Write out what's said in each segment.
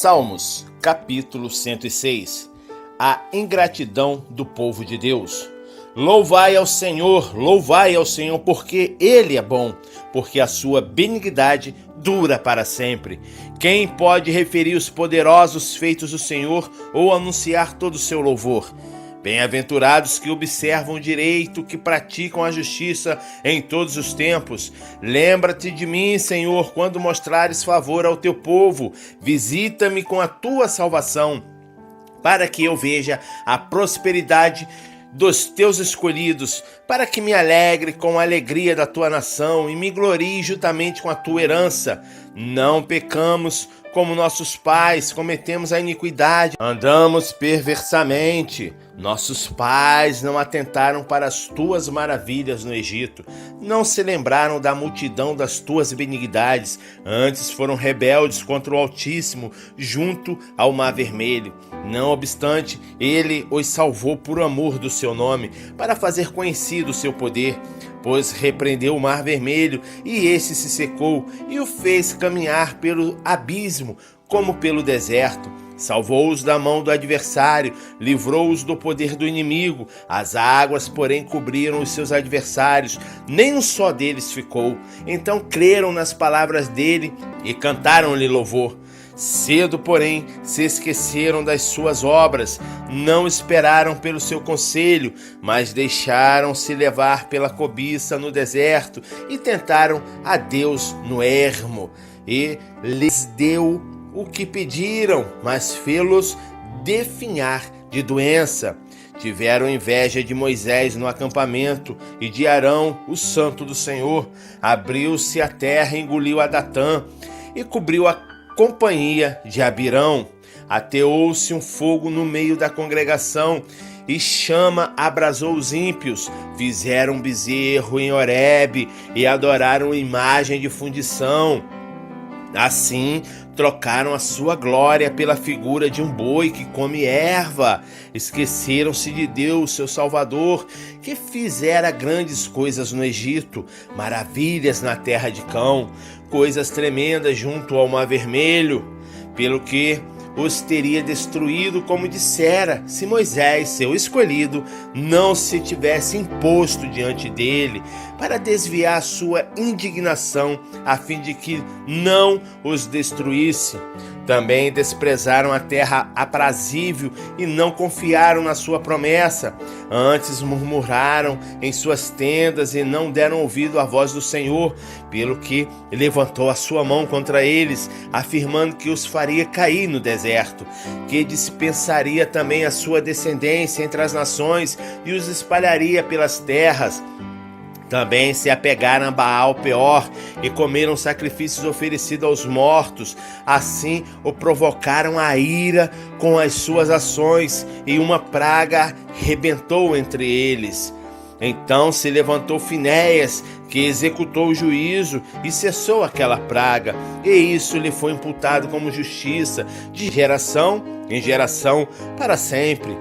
Salmos, capítulo 106. A ingratidão do povo de Deus. Louvai ao Senhor, porque Ele é bom, porque a sua benignidade dura para sempre. Quem pode referir os poderosos feitos do Senhor ou anunciar todo o seu louvor? Bem-aventurados que observam o direito, que praticam a justiça em todos os tempos. Lembra-te de mim, Senhor, quando mostrares favor ao teu povo. Visita-me com a tua salvação, para que eu veja a prosperidade dos teus escolhidos, para que me alegre com a alegria da tua nação e me glorie juntamente com a tua herança. Não pecamos como nossos pais, cometemos a iniquidade, andamos perversamente. Nossos pais não atentaram para as tuas maravilhas no Egito, não se lembraram da multidão das tuas benignidades, antes foram rebeldes contra o Altíssimo, junto ao Mar Vermelho. Não obstante, ele os salvou por amor do seu nome, para fazer conhecido o seu poder, pois repreendeu o Mar Vermelho, e esse se secou, e o fez caminhar pelo abismo, como pelo deserto. Salvou-os da mão do adversário, livrou-os do poder do inimigo. As águas, porém, cobriram os seus adversários, nem um só deles ficou. Então creram nas palavras dele e cantaram-lhe louvor. Cedo, porém, se esqueceram das suas obras, não esperaram pelo seu conselho, mas deixaram-se levar pela cobiça no deserto e tentaram a Deus no ermo. E lhes deu o que pediram, mas fê-los definhar de doença. Tiveram inveja de Moisés no acampamento e de Arão, o santo do Senhor. Abriu-se a terra, engoliu a Datã e cobriu a companhia de Abirão. Ateou-se um fogo no meio da congregação e chama abrasou os ímpios. Fizeram bezerro em Horebe e adoraram imagem de fundição. Assim, trocaram a sua glória pela figura de um boi que come erva. Esqueceram-se de Deus, seu Salvador, que fizera grandes coisas no Egito, maravilhas na terra de Cão, coisas tremendas junto ao Mar Vermelho, pelo que os teria destruído, como dissera, se Moisés, seu escolhido, não se tivesse imposto diante dele, para desviar a sua indignação, a fim de que não os destruísse. Também desprezaram a terra aprazível e não confiaram na sua promessa. Antes murmuraram em suas tendas e não deram ouvido à voz do Senhor, pelo que levantou a sua mão contra eles, afirmando que os faria cair no deserto, que dispensaria também a sua descendência entre as nações e os espalharia pelas terras. Também se apegaram a Baal Peor e comeram sacrifícios oferecidos aos mortos. Assim o provocaram a ira com as suas ações, e uma praga rebentou entre eles. Então se levantou Finéias, que executou o juízo, e cessou aquela praga, e isso lhe foi imputado como justiça, de geração em geração, para sempre.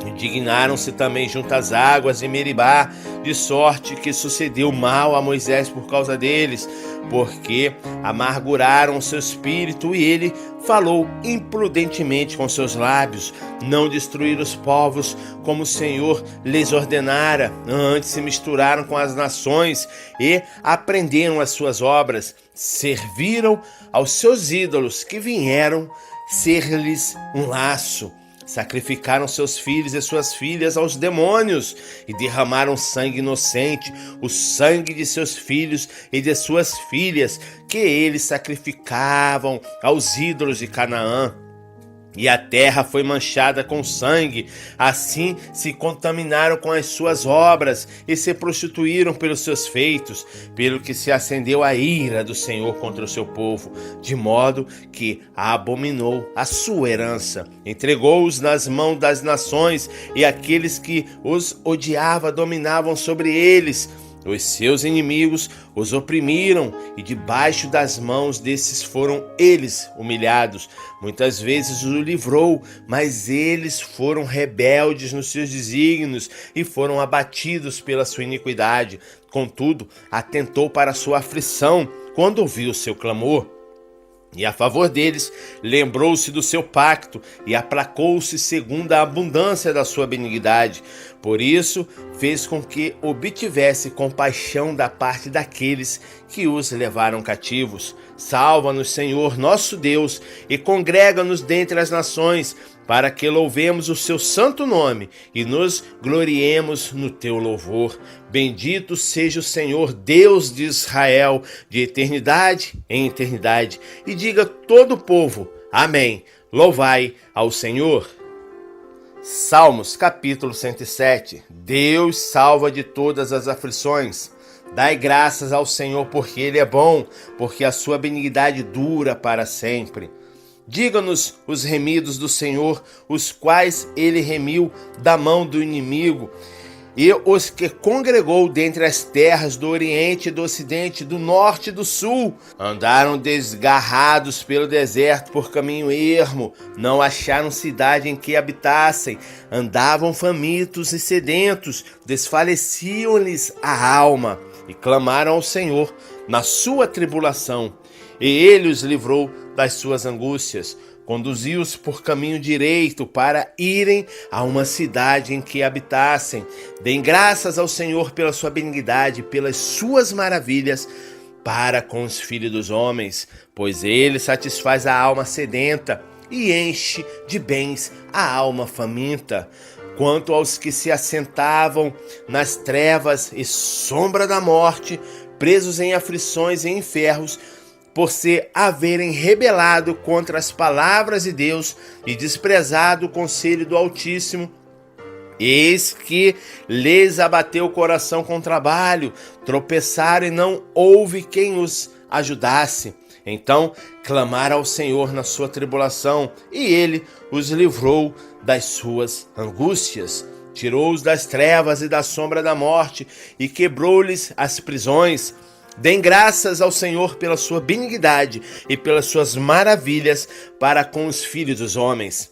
Indignaram-se também junto às águas de Meribá, de sorte que sucedeu mal a Moisés por causa deles, porque amarguraram o seu espírito, e ele falou imprudentemente com seus lábios. Não destruíram os povos como o Senhor lhes ordenara, antes se misturaram com as nações e aprenderam as suas obras. Serviram aos seus ídolos, que vieram ser-lhes um laço. Sacrificaram seus filhos e suas filhas aos demônios e derramaram sangue inocente, o sangue de seus filhos e de suas filhas, que eles sacrificavam aos ídolos de Canaã. E a terra foi manchada com sangue. Assim se contaminaram com as suas obras e se prostituíram pelos seus feitos, pelo que se acendeu a ira do Senhor contra o seu povo, de modo que abominou a sua herança. Entregou-os nas mãos das nações, e aqueles que os odiavam dominavam sobre eles. Os seus inimigos os oprimiram, e debaixo das mãos desses foram eles humilhados. Muitas vezes o livrou, mas eles foram rebeldes nos seus desígnios e foram abatidos pela sua iniquidade. Contudo, atentou para a sua aflição quando ouviu o seu clamor. E a favor deles, lembrou-se do seu pacto e aplacou-se segundo a abundância da sua benignidade. Por isso, fez com que obtivesse compaixão da parte daqueles que os levaram cativos. Salva-nos, Senhor, nosso Deus, e congrega-nos dentre as nações, para que louvemos o seu santo nome e nos gloriemos no teu louvor. Bendito seja o Senhor, Deus de Israel, de eternidade em eternidade. E diga todo o povo, amém. Louvai ao Senhor. Salmos, capítulo 107. Deus salva de todas as aflições. Dai graças ao Senhor, porque Ele é bom, porque a sua benignidade dura para sempre. Diga-nos os remidos do Senhor, os quais Ele remiu da mão do inimigo, e os que congregou dentre as terras do Oriente, do Ocidente, do Norte e do Sul. Andaram desgarrados pelo deserto por caminho ermo, não acharam cidade em que habitassem. Andavam famintos e sedentos, desfaleciam-lhes a alma, e clamaram ao Senhor na sua tribulação. E Ele os livrou das suas angústias, conduziu-os por caminho direito para irem a uma cidade em que habitassem. Deem graças ao Senhor pela sua benignidade, pelas suas maravilhas para com os filhos dos homens, pois Ele satisfaz a alma sedenta e enche de bens a alma faminta. Quanto aos que se assentavam nas trevas e sombra da morte, presos em aflições e enferros, por se haverem rebelado contra as palavras de Deus e desprezado o conselho do Altíssimo, eis que lhes abateu o coração com trabalho, tropeçaram e não houve quem os ajudasse. Então clamaram ao Senhor na sua tribulação, e Ele os livrou das suas angústias. Tirou-os das trevas e da sombra da morte, e quebrou-lhes as prisões. Deem graças ao Senhor pela sua benignidade e pelas suas maravilhas para com os filhos dos homens.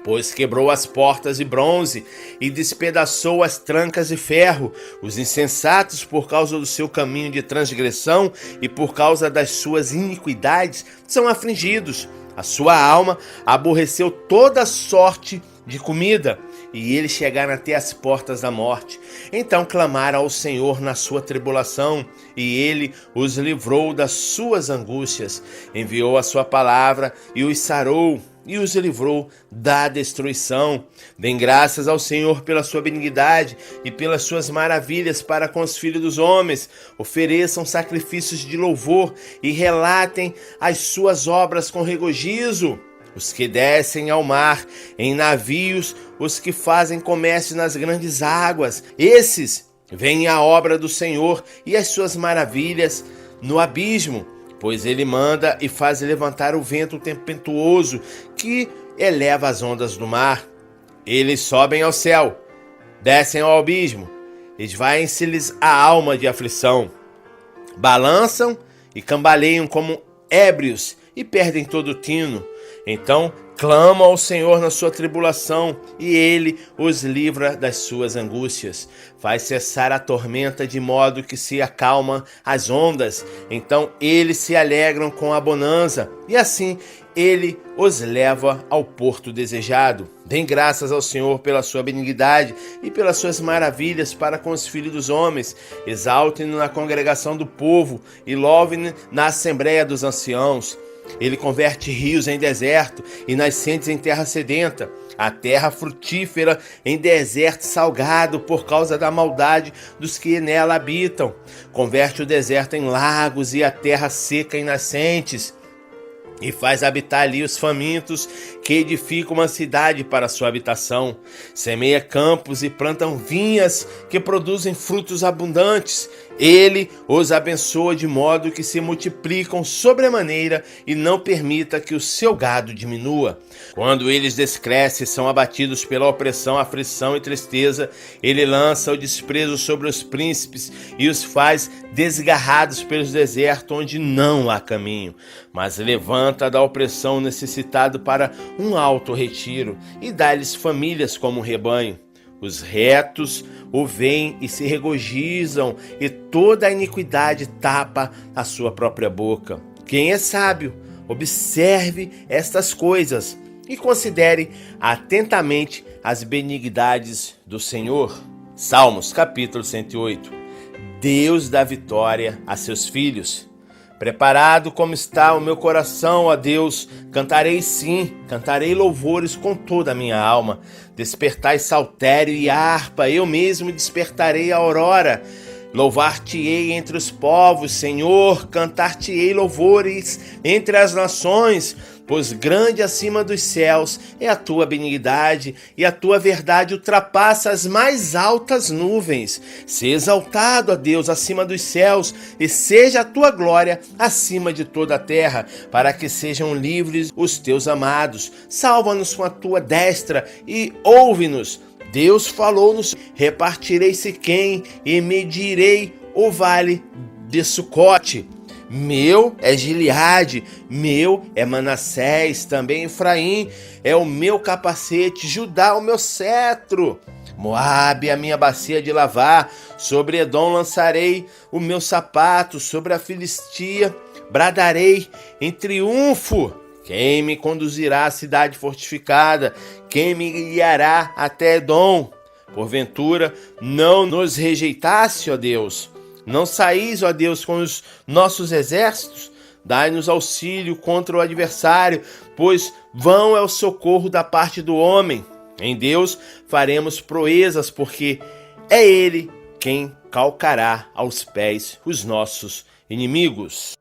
Pois quebrou as portas de bronze e despedaçou as trancas de ferro. Os insensatos, por causa do seu caminho de transgressão e por causa das suas iniquidades, são afligidos. A sua alma aborreceu toda sorte de comida, e eles chegaram até as portas da morte. Então clamaram ao Senhor na sua tribulação, e Ele os livrou das suas angústias. Enviou a sua palavra e os sarou, e os livrou da destruição. Deem graças ao Senhor pela sua benignidade e pelas suas maravilhas para com os filhos dos homens. Ofereçam sacrifícios de louvor e relatem as suas obras com regozijo. Os que descem ao mar em navios, os que fazem comércio nas grandes águas, esses veem a obra do Senhor e as suas maravilhas no abismo, pois Ele manda e faz levantar o vento tempestuoso que eleva as ondas do mar. Eles sobem ao céu, descem ao abismo, esvaem-se-lhes a alma de aflição. Balançam e cambaleiam como ébrios e perdem todo o tino. Então clamam ao Senhor na sua tribulação, e Ele os livra das suas angústias. Faz cessar a tormenta de modo que se acalmam as ondas. Então eles se alegram com a bonança, e assim Ele os leva ao porto desejado. Deem graças ao Senhor pela sua benignidade e pelas suas maravilhas para com os filhos dos homens. Exaltem-no na congregação do povo e louvem-no na assembleia dos anciãos. Ele converte rios em deserto e nascentes em terra sedenta, a terra frutífera em deserto salgado por causa da maldade dos que nela habitam. Converte o deserto em lagos e a terra seca em nascentes. E faz habitar ali os famintos, que edificam uma cidade para sua habitação. Semeia campos e plantam vinhas que produzem frutos abundantes. Ele os abençoa de modo que se multiplicam sobremaneira e não permita que o seu gado diminua. Quando eles descrescem, são abatidos pela opressão, aflição e tristeza. Ele lança o desprezo sobre os príncipes e os faz desgarrados pelos desertos onde não há caminho. Mas levanta da opressão o necessitado para um alto retiro e dá-lhes famílias como um rebanho. Os retos o veem e se regozijam, e toda a iniquidade tapa a sua própria boca. Quem é sábio, Observe estas coisas e considere atentamente as benignidades do Senhor. Salmos, capítulo 108. Deus dá vitória a seus filhos. Preparado como está o meu coração, ó Deus, cantarei sim, cantarei louvores com toda a minha alma. Despertai saltério e harpa, eu mesmo despertarei a aurora. Louvar-te-ei entre os povos, Senhor, cantar-te-ei louvores entre as nações, pois grande acima dos céus é a tua benignidade e a tua verdade ultrapassa as mais altas nuvens. Se exaltado, ó Deus, acima dos céus, e seja a tua glória acima de toda a terra, para que sejam livres os teus amados. Salva-nos com a tua destra e ouve-nos. Deus falou-nos: repartirei Siquém e medirei o vale de Sucote. Meu é Gileade, meu é Manassés, também Efraim é o meu capacete, Judá o meu cetro. Moabe é a minha bacia de lavar, sobre Edom lançarei o meu sapato, sobre a Filistia bradarei em triunfo. Quem me conduzirá à cidade fortificada? Quem me guiará até Edom? Porventura, não nos rejeitasse, ó Deus? Não saís, ó Deus, com os nossos exércitos? Dai-nos auxílio contra o adversário, pois vão é o socorro da parte do homem. Em Deus faremos proezas, porque é Ele quem calcará aos pés os nossos inimigos.